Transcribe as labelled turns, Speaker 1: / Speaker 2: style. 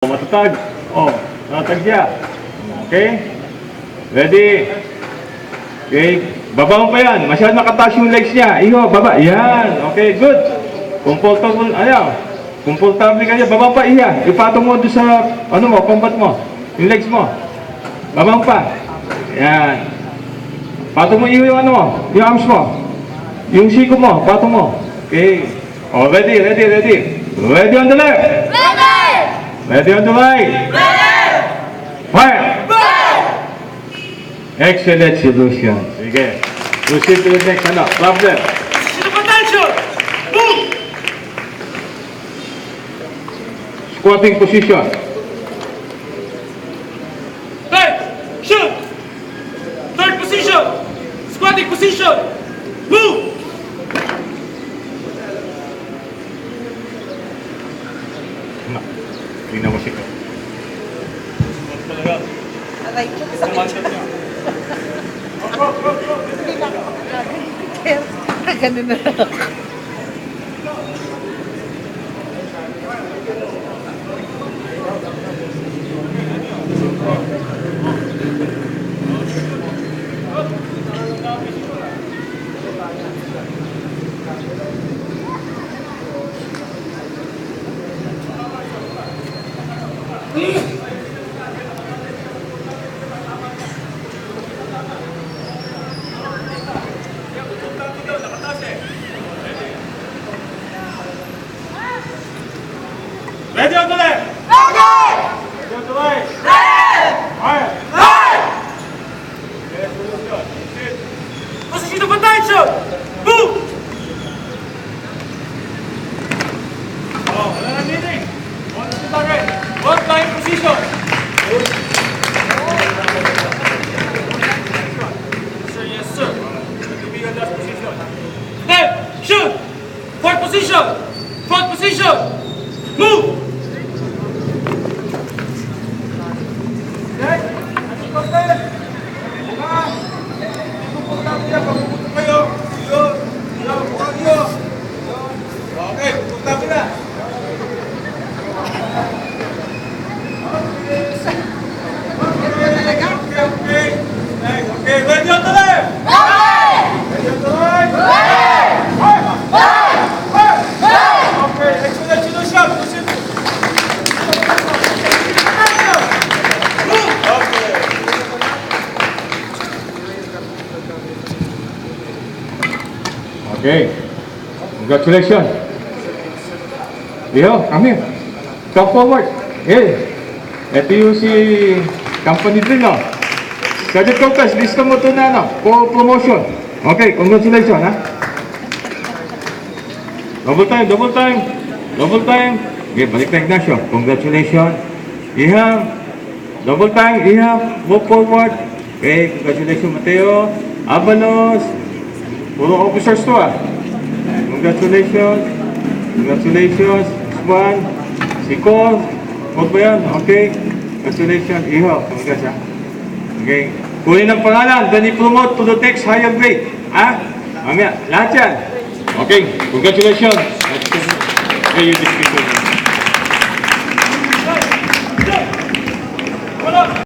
Speaker 1: Matatag. Oh, matatag siya. Okay? Ready? Okay. Baba mo pa yan. Masyado nakataas yung legs niya. Iyo, baba. Yan. Okay, good. Comfortable. Ayaw. Comfortable ka niya. Baba pa. Iya. Ipatong mo doon sa, ano mo, combat mo. Yung legs mo. Baba mo pa. Yan. Patong mo yung ano mo. Yung arms mo. Yung siko mo. Patong mo. Okay. Oh, ready. Ready on the left. Ready on the right. Fire! Excellent solution. Sige. Proceed to the next problem. Squatting position.
Speaker 2: Right, shoot. Third position. Squatting position. Move.
Speaker 1: Tingnan mo siya.
Speaker 3: Aray ko, sakit. Hindi na ako makagano. Ganun na lang.
Speaker 2: Ready on the left. Ready on the right. Fire. Position of attention. Move. Oh, wala na meeting. One to target. One line position. Sir, yes sir. Kaibigan last position. Step. Shoot. Fourth position. Fourth position. Move. Okay, punta mo na. Okay, ready on the left? Ready on the right? Okay, excellent solution. Move. Okay.
Speaker 1: Okay. Congratulations. Leo, come here. Come forward. Hey. Ito yung si company drill, no? Cadet Compass, lista mo ito na, no? For promotion. Okay, congratulations, ha? Double time. Okay, balik na Ignacio. Congratulations. Ihang. Double time, ihang. Move forward. Okay, congratulations, Mateo. Avalos. Puro officers to, ah. Congratulations. One. Si Cole. Cole ba yan? Okay. Congratulations. Iho. Congrats, ha? Okay. Kunin ang pangalan. Then i-promote to the next higher grade. Ha? Mamaya. Lahat yan. Okay. Congratulations. Okay, you dismiss.